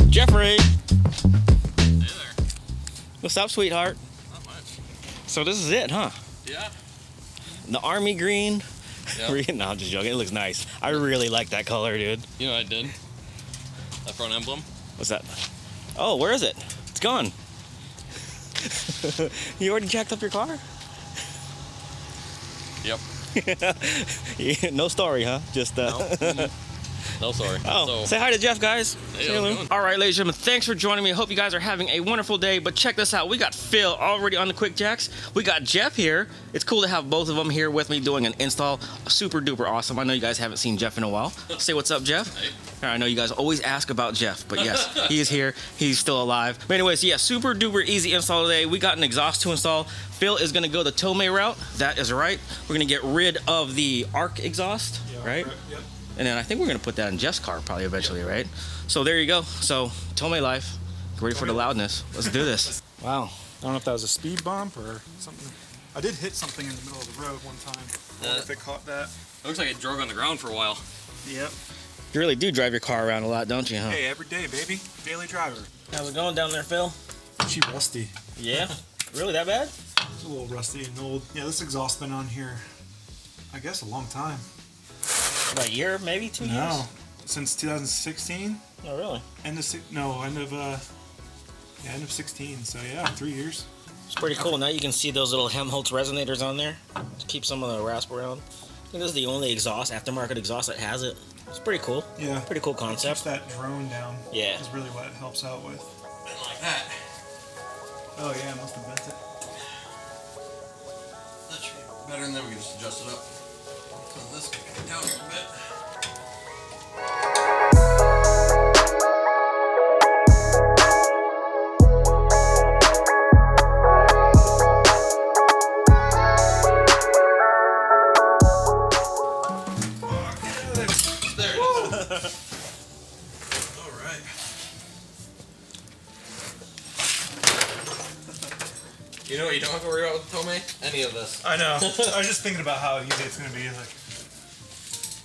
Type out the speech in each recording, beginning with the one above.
Jeffrey! Hey there. What's up, sweetheart? Not much. So this is it, huh? Yeah. The army green? Yep. No, I'm just joking. It looks nice. I really like that color, dude. You know what I did? That front emblem? What's that? Oh, where is it? It's gone. You already jacked up your car? Yep. Yeah, no story, huh? Just No. No, sorry. Oh, So, say hi to Jeff, guys. Hey, Say how's it hello. going? All right, ladies and gentlemen, thanks for joining me. I hope you guys are having a wonderful day. But check this out. We got Phil already on the quick jacks. We got Jeff here. It's cool to have both of them here with me doing an install. Super duper awesome. I know you guys haven't seen Jeff in a while. Say what's up, Jeff. Hey. I know you guys always ask about Jeff, but yes, he is here. He's still alive. But anyways, yeah, super duper easy install today. We got an exhaust to install. Phil is going to go the Tomei route. That is right. We're going to get rid of the Wrx exhaust, right? Yep. And then I think we're going to put that in Jeff's car probably eventually, right? So there you go. So Tomei life. Get ready for the loudness. Let's do this. Wow. I don't know if that was a speed bump or something. I did hit something in the middle of the road one time. I wonder if it caught that. it looks like it drove on the ground for a while. Yep. You really do drive your car around a lot, don't you, huh? Hey, every day, baby. Daily driver. How's it going down there, Phil? She rusty. Yeah? Really that bad? It's a little rusty and old. Yeah, this exhaust's been on here, I guess, a long time. About a year, maybe 2 years? No, since 2016. Oh, really? End of 16. So yeah, 3 years. It's pretty cool. Now you can see those little Helmholtz resonators on there to keep some of the rasp around. I think this is the only exhaust, aftermarket exhaust that has it. It's pretty cool. Yeah. Pretty cool Keeps concept. that drone down. Yeah. Is really what it helps out with. Been like that. Oh yeah, must have bent it. That should be better, and then we can just adjust it up. So this can come down a little bit. There it is. All right. You know what you don't have to worry about with Tomei? Any of this. I know. I was just thinking about how easy it's going to be, like,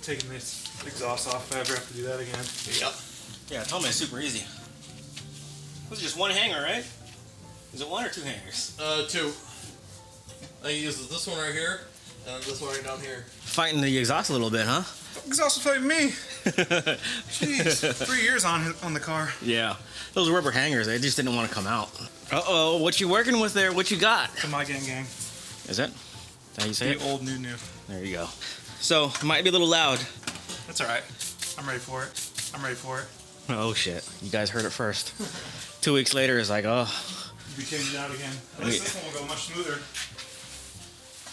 taking this exhaust off if I ever have to do that again. Yep. Yeah, Tomei's super easy. This is just one hanger, right? Is it one or two hangers? Two. I use this one right here, and this one right down here. Fighting the exhaust a little bit, huh? Exhaust was fighting me. Jeez. 3 years on the car. Yeah. Those rubber hangers, they just didn't want to come out. Uh-oh, what you working with there? What you got? The My Gang Gang. Is that how you say it? The old new. There you go. So, it might be a little loud. That's alright. I'm ready for it. I'm ready for it. Oh, shit. You guys heard it first. 2 weeks later, it's like, oh. You'll be changing it out again. At least this one will go much smoother.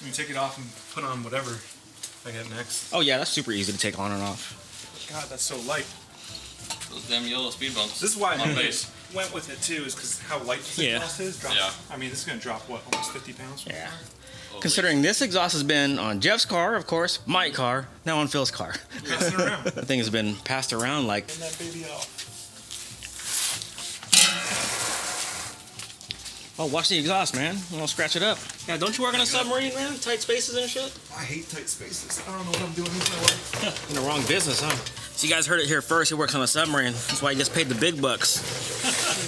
You can take it off and put on whatever I get next. Oh, yeah, that's super easy to take on and off. God, that's so light. Those damn yellow speed bumps. This is why on I base. went with it too, is because how light this Yeah. exhaust is. Yeah. I mean, this is going to drop, what, almost 50 pounds? Yeah. Holy Considering this exhaust has been on Jeff's car, of course, my car, now on Phil's car. Passing around. The thing has been passed around like... Turn that baby off. Oh, watch the exhaust, man. I'm gonna scratch it up. Yeah, don't you work on a submarine, man? Tight spaces and shit? I hate tight spaces. I don't know what I'm doing with my life. In the wrong business, huh? So you guys heard it here first. He works on a submarine. That's why he gets paid the big bucks.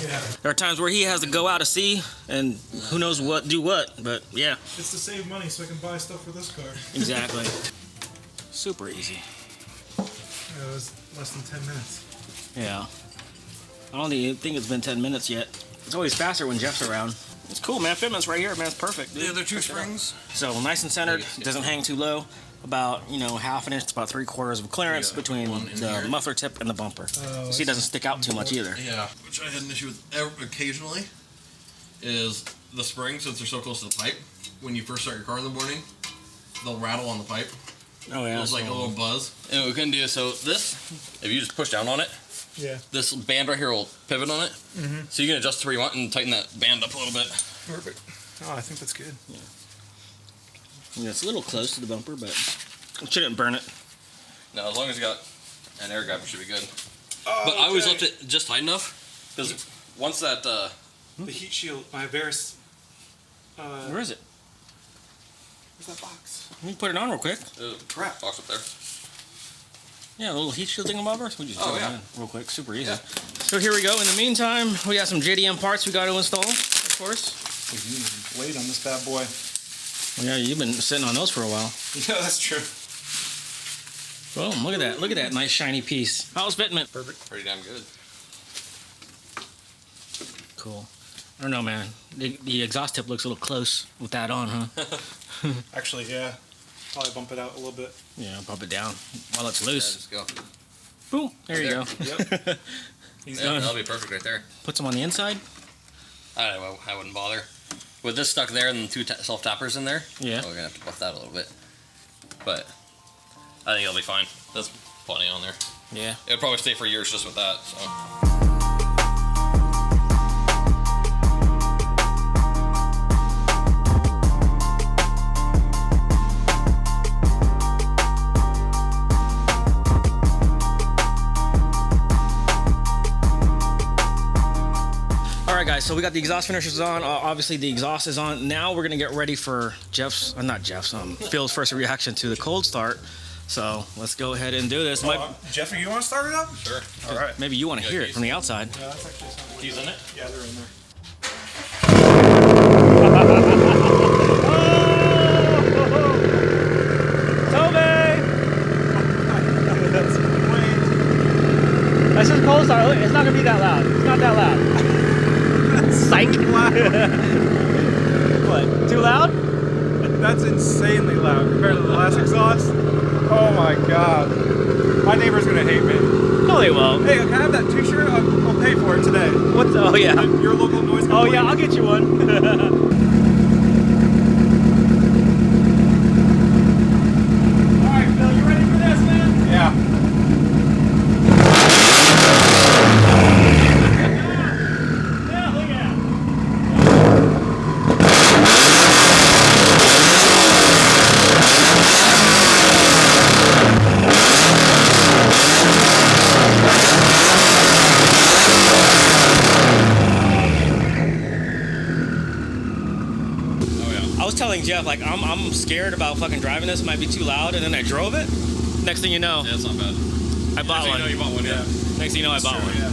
Yeah. There are times where he has to go out to sea and who knows what, do what. But yeah, It's to save money so I can buy stuff for this car. exactly. Super easy. It was less than 10 minutes. Yeah. I don't even think it's been 10 minutes yet. It's always faster when Jeff's around. It's cool, man. Fitment's right here, man. It's perfect, dude. The other two springs. So nice and centered. It doesn't hang too low. About, half an inch, about 3/4 of clearance Yeah, between one in the here. muffler tip and the bumper. Oh, So it doesn't stick out too much either. Yeah. Which I had an issue with occasionally is the springs, since they're so close to the pipe. When you first start your car in the morning, they'll rattle on the pipe. Oh yeah. There's like a little buzz. And what we can do, so this, if you just push down on it, Yeah. this band right here will pivot on it. Mm-hmm. So you can adjust to where you want and tighten that band up a little bit. Perfect. Oh, I think that's good. Yeah, it's a little close to the bumper, but it shouldn't burn it. Now, as long as you got an air gap, it should be good. Oh, But I always okay. left it just tight enough, because once that, The heat shield, my Wrx. Where is it? Where's that box? Let me put it on real quick. crap box up there. Yeah, a little heat shield thingamabobbers. We just Oh, throw it yeah. in real quick, super easy. Yeah. So here we go. In the meantime, we got some JDM parts we got to install, of course. Blade on this bad boy. Yeah, you've been sitting on those for a while. Yeah, that's true. Boom! Look at that! Look at that nice shiny piece. How's fitment? Perfect. Pretty damn good. Cool. I don't know, man. The exhaust tip looks a little close with that on, huh? Actually, yeah. Probably bump it out a little bit. Yeah, bump it down while it's Yeah, loose. just go. Boom! There you go. Yep. He's Yeah, done. that'll be perfect right there. Puts them on the inside. I wouldn't bother. With this stuck there and two self-tappers in there, Yeah. we're going to have to buff that a little bit. But I think it'll be fine. There's plenty on there. Yeah. It'll probably stay for years just with that, so. Alright guys, so we got the exhaust finishers on. Obviously the exhaust is on. Now we're gonna get ready for Phil's first reaction to the cold start. So let's go ahead and do this. Jeff, you want to start it up? Sure. All right. Maybe you want to hear it from the outside. Yeah, that's actually something. Keys in it? Yeah, they're in there. Tomei! That's great. That's just cold start. It's not gonna be that loud. It's not that loud. Psych. What? Too loud? That's insanely loud compared to the last exhaust. Oh my god. My neighbor's gonna hate me. No, they won't. Hey, can I have that t-shirt? I'll pay for it today. What's? Oh yeah. Your local noise Oh complaint? yeah, I'll get you one. Alright, Phil, you ready for this, man? Yeah. Yeah, look at that. I was telling Jeff, like, I'm scared about fucking driving this. It might be too loud. And then I drove it. Next thing you know, Yeah, it's not bad. I bought one. You bought one, yeah. Next thing you know, I bought one. Yeah.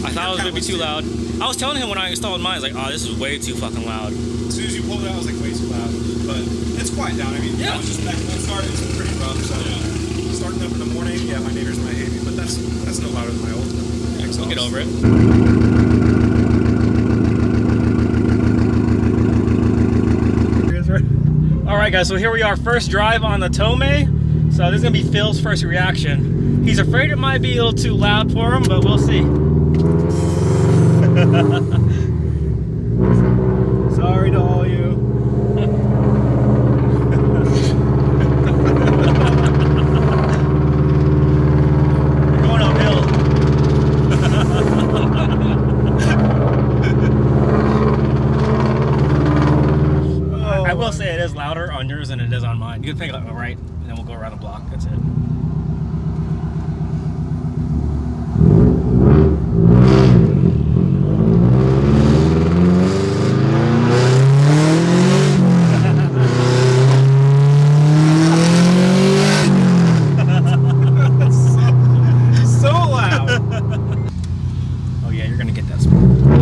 I thought it was going to be too loud. I was telling him when I installed mine, I was like, oh, this is way too fucking loud. As soon as you pulled it out, I was like, way too loud. But it's quiet down. I mean, Yeah. it was just that cold start. It's pretty rough. So starting up in the morning, yeah, my neighbors might hate me, but that's no louder than my old exhaust. Get over it. All right, guys, so here we are, first drive on the Tomei. So this is gonna be Phil's first reaction. He's afraid it might be a little too loud for him, but we'll see. Sorry to all you. We're going uphill. I will say it is louder on yours than it is on mine. You can pick it up right, and then we'll go around the block. That's it. So loud. Oh yeah, you're gonna get that smoke.